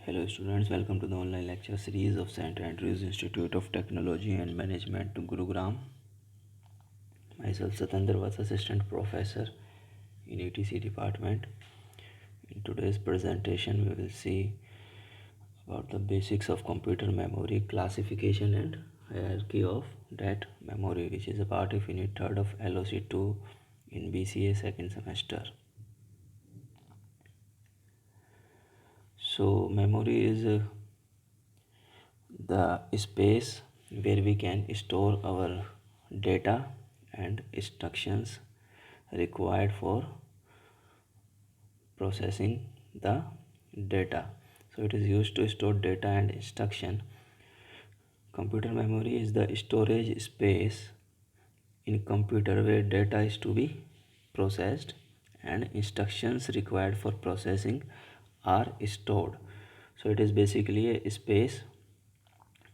Hello students, welcome to the online lecture series of St. Andrews Institute of Technology and Management to Gurugram. Myself Satendra was assistant professor in ETC department. In today's presentation we will see about the basics of computer memory, classification and hierarchy of that memory, which is a part of unit 3rd of LOC2 in BCA second semester. So memory is the space where we can store our data and instructions required for processing the data. So it is used to store data and instruction. Computer memory is the storage space in computer where data is to be processed and instructions required for processing are stored. So it is basically a space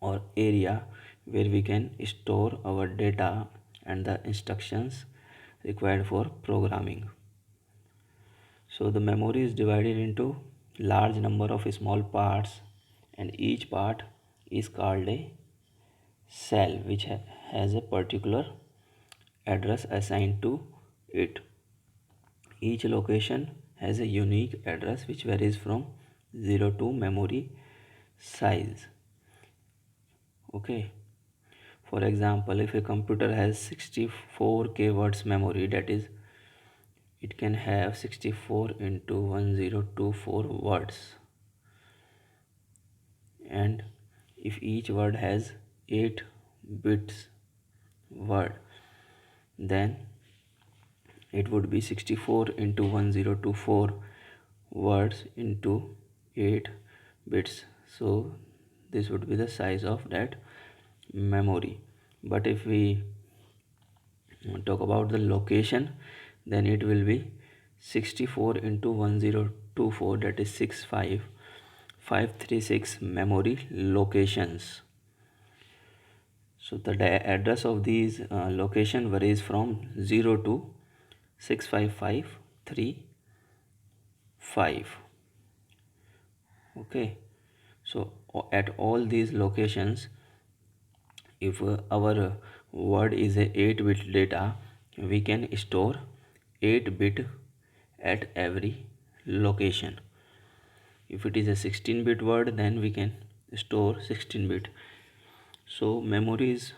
or area where we can store our data and the instructions required for programming. So the memory is divided into large number of small parts, and each part is called a cell, which has a particular address assigned to it. Each location has a unique address which varies from 0 to memory size. Okay, for example, if a computer has 64k words memory, that is, it can have 64 into 1024 words, and if each word has 8 bits word, then it would be 64 into 1024 words into 8 bits. So this would be the size of that memory. But if we talk about the location, then it will be 64 into 1024, that is 65536 memory locations. So the address of these location varies from 0 to 65535. Okay, so at all these locations, if our word is a 8-bit data, we can store 8 bit at every location. If it is a 16-bit word, then we can store 16-bit. So memory is,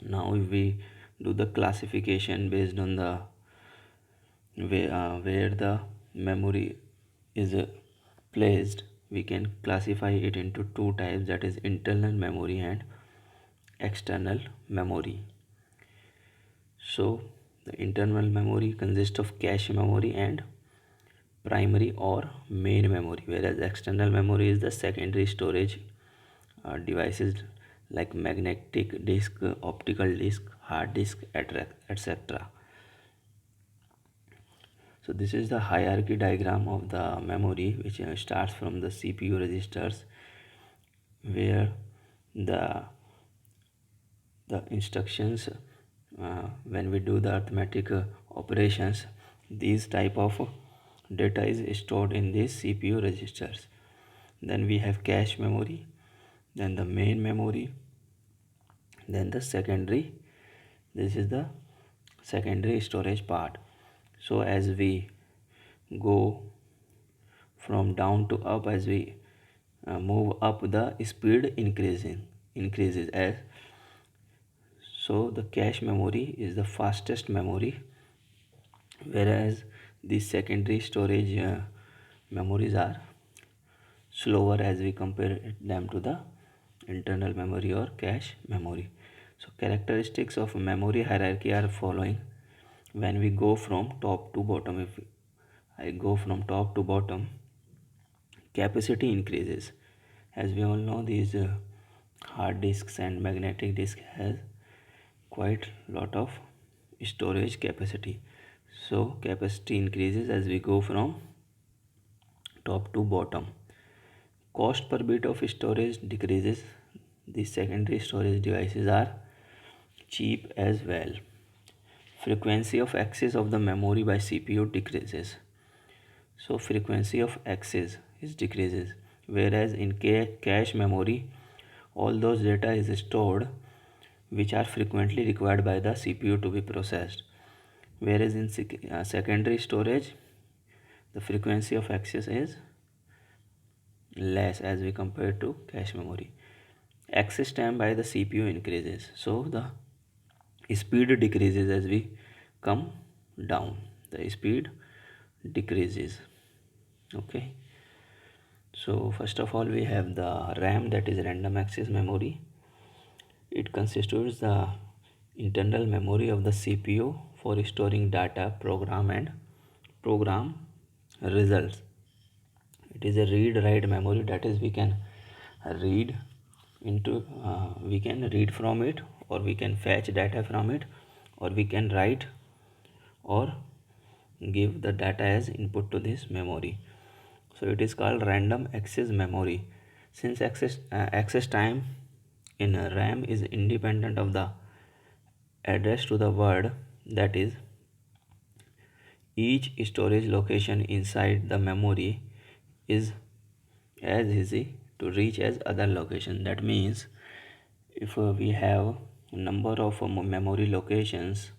now if we do the classification based on the where the memory is placed, we can classify it into two types, that is internal memory and external memory. So the internal memory consists of cache memory and primary or main memory, whereas external memory is the secondary storage devices like magnetic disk, optical disk, hard disk, etc. So this is the hierarchy diagram of the memory, which starts from the CPU registers, where the instructions, when we do the arithmetic operations, these type of data is stored in these CPU registers. Then we have cache memory, then the main memory, then the secondary. This is the secondary storage part. So as we go from down to up, as we move up, the speed increases as. So the cache memory is the fastest memory, whereas the secondary storage memories are slower as we compare them to the internal memory or cache memory. So characteristics of memory hierarchy are following. When we go from top to bottom, if I go from top to bottom, capacity increases. As we all know, these hard disks and magnetic disk has quite lot of storage capacity. So capacity increases as we go from top to bottom. Cost per bit of storage decreases. The secondary storage devices are cheap as well. Frequency of access of the memory by CPU decreases. So frequency of access is decreases. whereas in cache memory all those data is stored which are frequently required by the CPU to be processed, whereas in secondary storage the frequency of access is less as we compare to cache memory. Access time by the CPU increases, so the speed decreases as we come down, the speed decreases. Okay, so first of all we have the RAM, that is random access memory. It constitutes the internal memory of the CPU for storing data, program and program results. It is a read write memory, that is we can read into we can read from it, or we can fetch data from it, or we can write or give the data as input to this memory. So it is called random access memory. Since access time in RAM is independent of the address to the word, that is each storage location inside the memory is as easy to reach as other location. That means if we have number of memory locations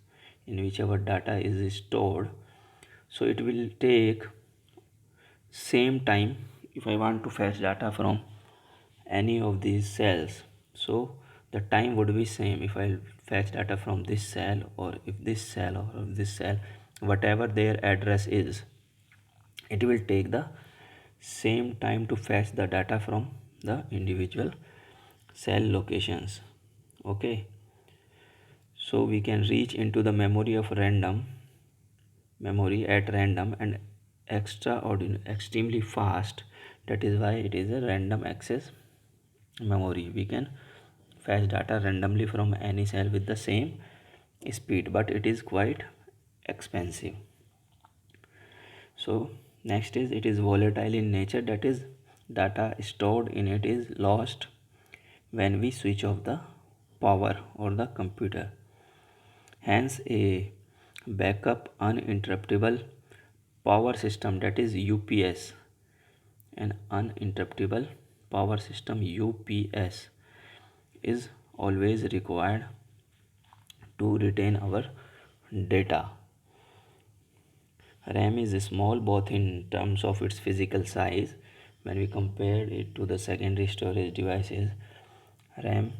in which our data is stored, so it will take same time if I want to fetch data from any of these cells. So the time would be same if I fetch data from this cell, or if this cell, or if this cell, whatever their address is, it will take the same time to fetch the data from the individual cell locations. Okay, so we can reach into the memory of random memory at random and extremely fast. That is why it is a random access memory. We can fetch data randomly from any cell with the same speed, but it is quite expensive. So next is, it is volatile in nature, that is data stored in it is lost when we switch off the power or the computer. Hence a backup uninterruptible power system, that is UPS, an uninterruptible power system UPS is always required to retain our data. RAM is small both in terms of its physical size. When we compare it to the secondary storage devices, RAM,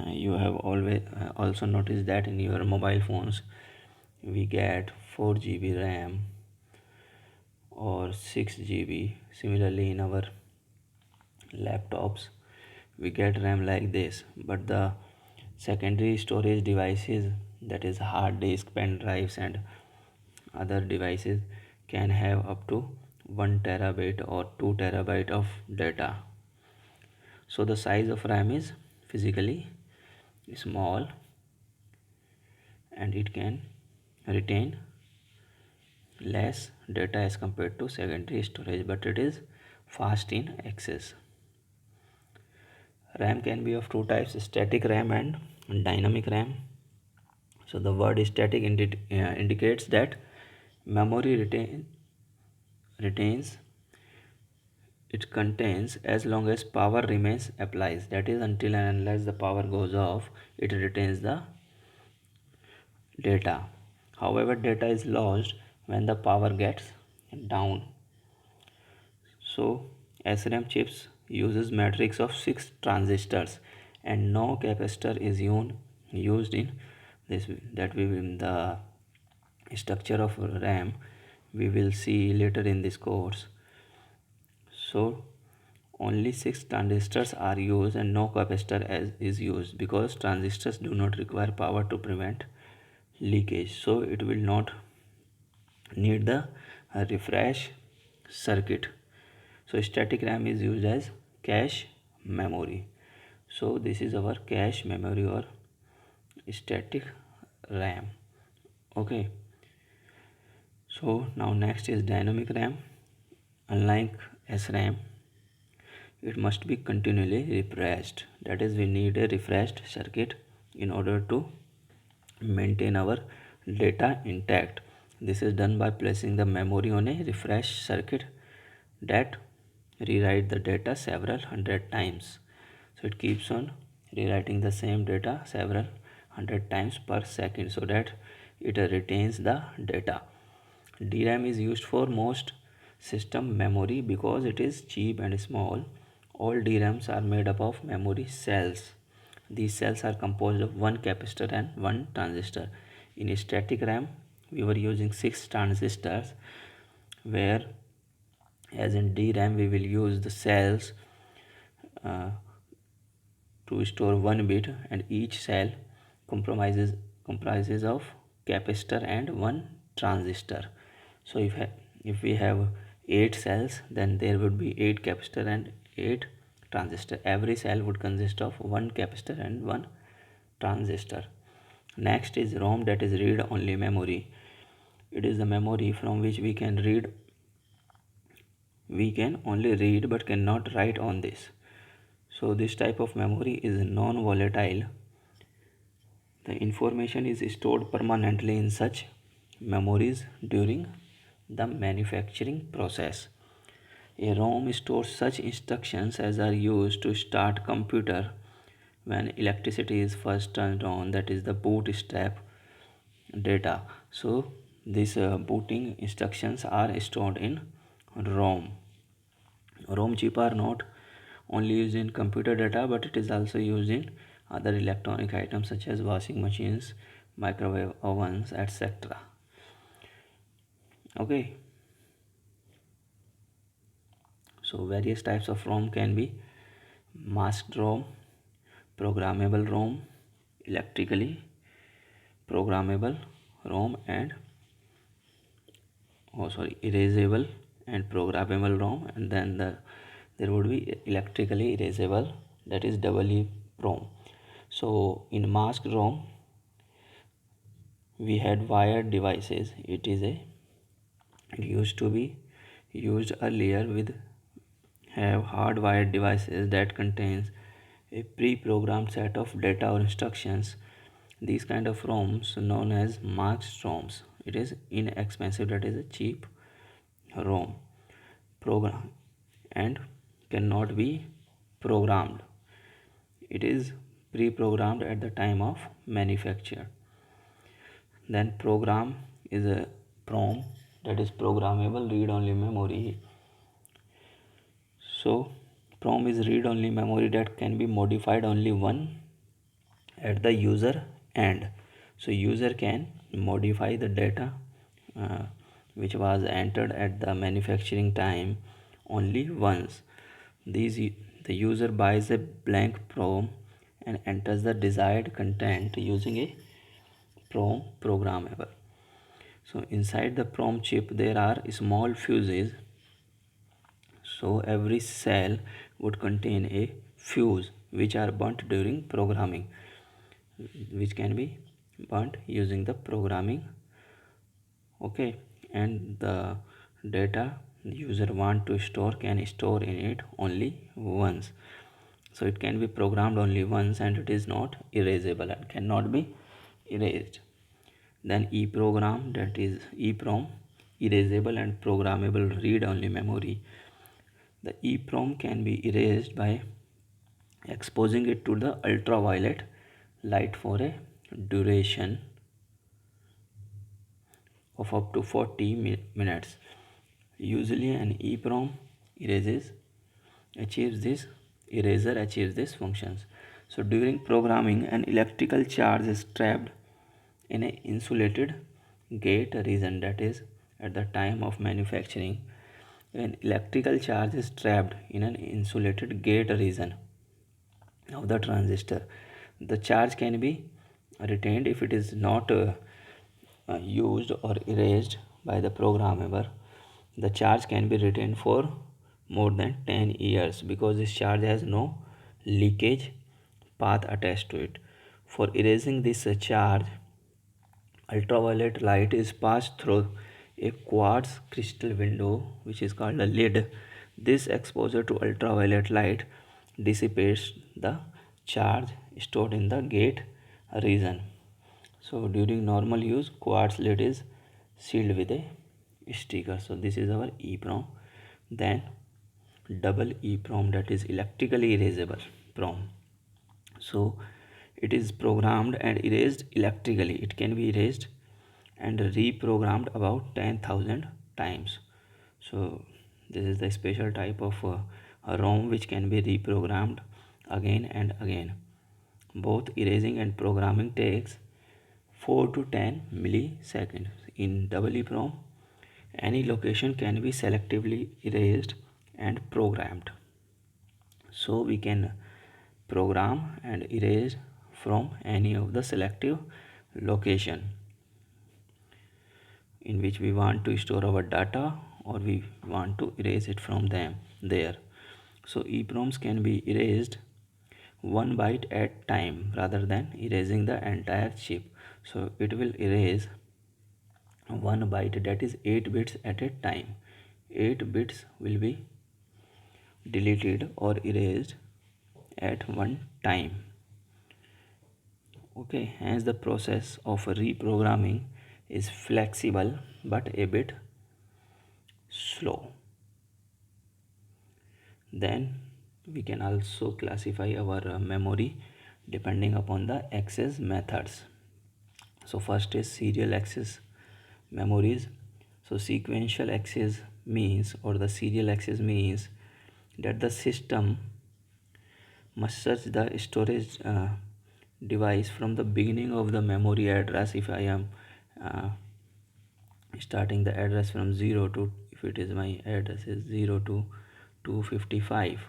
you have always also noticed that in your mobile phones we get 4 GB RAM or 6 GB. Similarly in our laptops we get RAM like this, but the secondary storage devices, that is hard disk, pen drives and other devices, can have up to 1 terabyte or 2 terabyte of data. So the size of RAM is physically small and it can retain less data as compared to secondary storage, but it is fast in access. RAM can be of two types, static RAM and dynamic RAM. So the word static indicates that memory retains its contents as long as power remains applies, that is until and unless the power goes off, it retains the data. However, data is lost when the power gets down. So SRAM chips uses matrix of 6 transistors and no capacitor is used in this. That we in the structure of RAM we will see later in this course. So only 6 transistors are used and no capacitor is used, because transistors do not require power to prevent leakage, so it will not need the refresh circuit. So static RAM is used as cache memory. So this is our cache memory or static RAM. Okay, so now next is dynamic RAM. Unlike SRAM, it must be continually refreshed, that is we need a refreshed circuit in order to maintain our data intact. This is done by placing the memory on a refresh circuit that rewrite the data several hundred times. So it keeps on rewriting the same data several hundred times per second so that it retains the data. DRAM is used for most system memory because it is cheap and small. All DRAMs are made up of memory cells. These cells are composed of one capacitor and one transistor. In static RAM, we were using 6 transistors, where as in DRAM we will use the cells uh, to store 1 bit, and each cell comprises of capacitor and one transistor. So if we have 8 cells, then there would be 8 capacitor and 8 transistor. Every cell would consist of one capacitor and one transistor. Next is ROM, that is read only memory. It is the memory from which we can only read but cannot write on this. So this type of memory is non-volatile. The information is stored permanently in such memories during the manufacturing process. A ROM stores such instructions as are used to start computer when electricity is first turned on, that is the bootstrap data. So these booting instructions are stored in ROM. ROM chip are not only used in computer data, but it is also used in other electronic items such as washing machines, microwave ovens, etc. Okay, so various types of ROM can be masked ROM, programmable ROM, electrically programmable ROM, and erasable and programmable ROM, and then there would be electrically erasable, that is EEPROM. So in masked ROM we had wired devices. It used to be used earlier with have hardwired devices that contains a pre-programmed set of data or instructions. These kind of ROMs known as masked ROMs. It is inexpensive, that is a cheap ROM program, and cannot be programmed. It is pre-programmed at the time of manufacture. Then program is a PROM, that is programmable read-only memory. So PROM is read-only memory that can be modified only one at the user end. So user can modify the data uh, which was entered at the manufacturing time only once. The user buys a blank PROM and enters the desired content using a PROM programmable. So inside the PROM chip there are small fuses. So every cell would contain a fuse which are burnt during programming, which can be burnt using the programming. Okay, and the data the user want to store can store in it only once. So it can be programmed only once, and it is not erasable and cannot be erased. Then EEPROM, that is EEPROM, erasable and programmable read-only memory. The EEPROM can be erased by exposing it to the ultraviolet light for a duration of up to 40 minutes. Usually an EEPROM achieves this functions. So during programming, an electrical charge is trapped in an insulated gate region, that is at the time of manufacturing. An electrical charge is trapped in an insulated gate region of the transistor. The charge can be retained if it is not used or erased by the programmer. The charge can be retained for more than 10 years because this charge has no leakage path attached to it. For erasing this charge, ultraviolet light is passed through a quartz crystal window which is called a lid. This exposure to ultraviolet light dissipates the charge stored in the gate region. So during normal use, quartz lid is sealed with a sticker. So this is our EEPROM. Then double EEPROM, that is electrically erasable PROM. So it is programmed and erased electrically. It can be erased and reprogrammed about 10,000 times. So this is the special type of a ROM which can be reprogrammed again and again. Both erasing and programming takes 4 to 10 milliseconds. In double EEPROM, any location can be selectively erased and programmed. So we can program and erase from any of the selective location in which we want to store our data, or we want to erase it from them there. So EEPROMs can be erased one byte at time rather than erasing the entire chip. So it will erase one byte, that is 8 bits at a time. 8 bits will be deleted or erased at one time. Okay, hence the process of reprogramming is flexible but a bit slow. Then we can also classify our memory depending upon the access methods. So first is serial access memories. So sequential access means, or the serial access means, that the system must search the storage device from the beginning of the memory address. If I am uh, starting the address from 0 to, if it is my address is 0 to 255,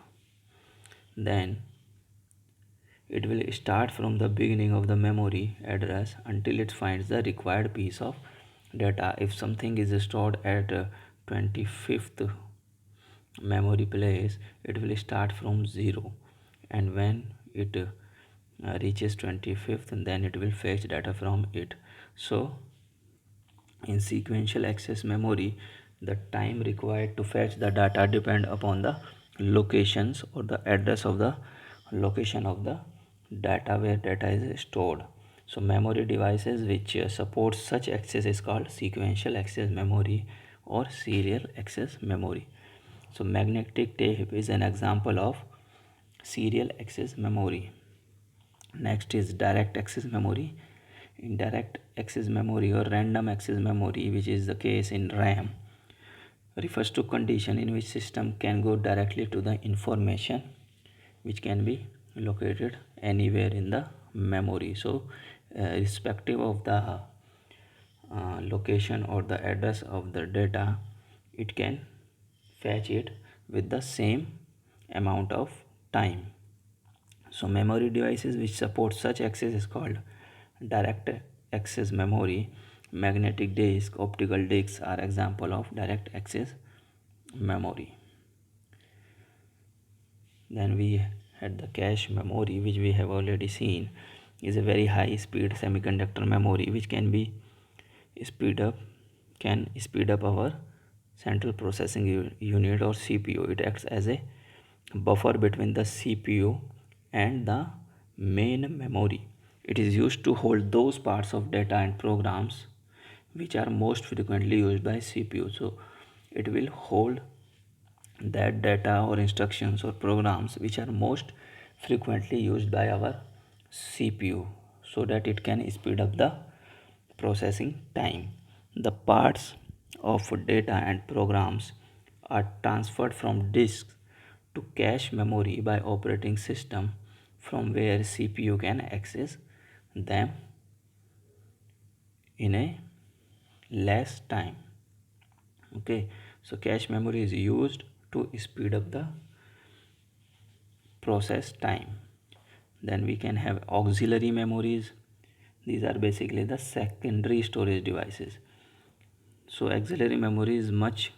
then it will start from the beginning of the memory address until it finds the required piece of data. If something is stored at 25th memory place, it will start from 0, and when it reaches 25th, and then it will fetch data from it. So in sequential access memory, the time required to fetch the data depend upon the locations or the address of the location of the data where data is stored. So memory devices which support such access is called sequential access memory or serial access memory. So magnetic tape is an example of serial access memory. Next is direct access memory. Indirect access memory or random access memory, which is the case in RAM, refers to condition in which system can go directly to the information which can be located anywhere in the memory. So irrespective of the location or the address of the data, it can fetch it with the same amount of time. So memory devices which support such access is called direct access memory. Magnetic disk, optical disks are example of direct access memory. Then we had the cache memory, which we have already seen is a very high speed semiconductor memory which speed up can speed up our central processing unit or CPU. It acts as a buffer between the CPU and the main memory. It is used to hold those parts of data and programs which are most frequently used by CPU. So it will hold that data or instructions or programs which are most frequently used by our CPU, so that it can speed up the processing time. The parts of data and programs are transferred from disks to cache memory by operating system, from where CPU can access them in a less time. Okay, so cache memory is used to speed up the process time. Then we can have auxiliary memories. These are basically the secondary storage devices. So auxiliary memory is much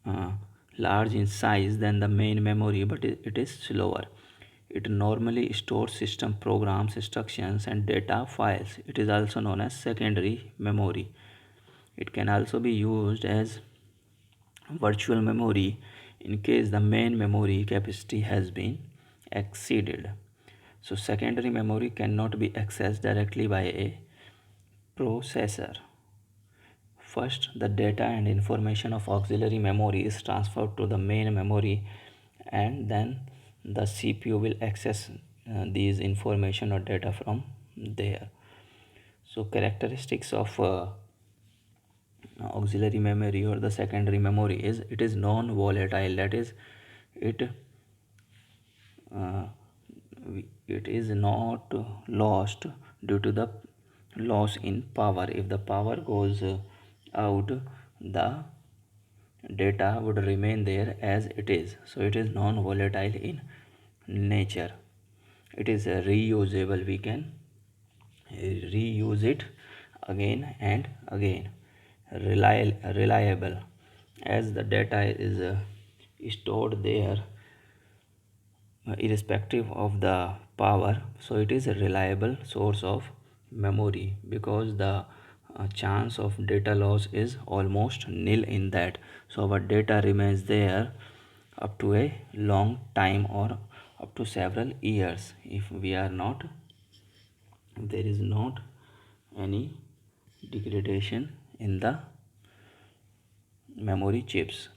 uh, large in size than the main memory, but it is slower. It normally stores system programs, instructions and data files. It is also known as secondary memory. It can also be used as virtual memory in case the main memory capacity has been exceeded. So secondary memory cannot be accessed directly by a processor. first, the data and information of auxiliary memory is transferred to the main memory, and then the CPU will access these information or data from there. So characteristics of auxiliary memory or the secondary memory is it is non-volatile, that is it uh, it is not lost due to the loss in power. If the power goes out, the data would remain there as it is, so it is non-volatile in nature. It is reusable, we can reuse it again and again. Reliable, as the data is stored there irrespective of the power, so it is a reliable source of memory because the chance of data loss is almost nil in that. So our data remains there up to a long time or up to several years if we are not, there is not any degradation in the memory chips.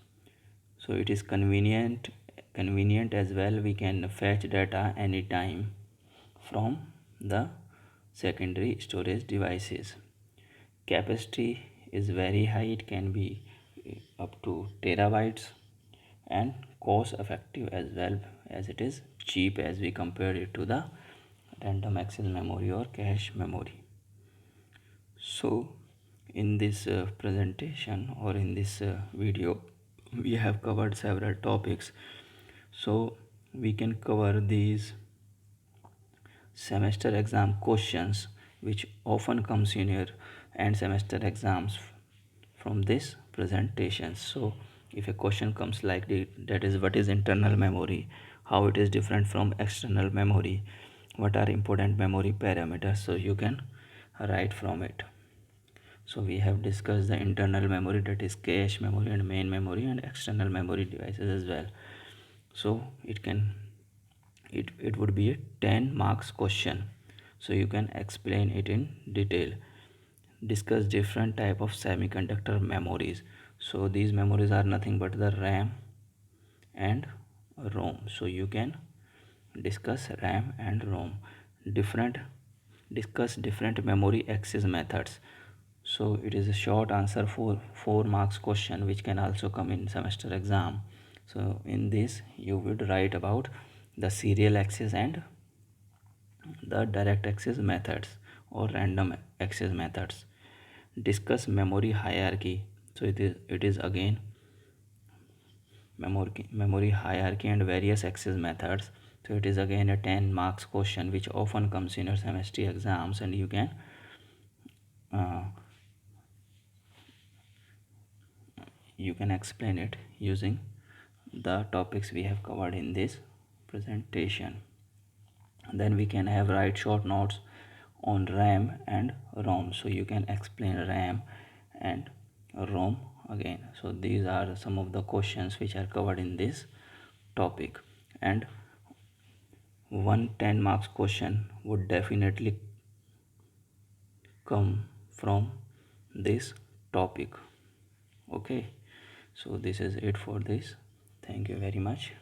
So it is convenient as well. We can fetch data anytime from the secondary storage devices. Capacity is very high, it can be up to terabytes, and cost effective as well, as it is cheap as we compare it to the random access memory or cache memory. So in this presentation or in this video we have covered several topics. So we can cover these semester exam questions which often comes in your end semester exams from this presentation. So if a question comes like that is what is internal memory, how it is different from external memory, what are important memory parameters, so you can write from it. So we have discussed the internal memory, that is cache memory and main memory, and external memory devices as well. So it would be a 10 marks question, so you can explain it in detail. Discuss different type of semiconductor memories. So these memories are nothing but the RAM and ROM. So you can discuss RAM and ROM. Discuss different memory access methods. So it is a short answer for 4 marks question which can also come in semester exam. So in this you would write about the serial access and the direct access methods or random access methods. Discuss memory hierarchy. So it is again memory hierarchy and various access methods. So it is again a 10 marks question which often comes in your semester exams, and uh, you can explain it using the topics we have covered in this presentation. Then we can have write short notes on RAM and ROM. So you can explain RAM and ROM again. So these are some of the questions which are covered in this topic, and one 10 marks question would definitely come from this topic. Okay, so this is it for this. Thank you very much.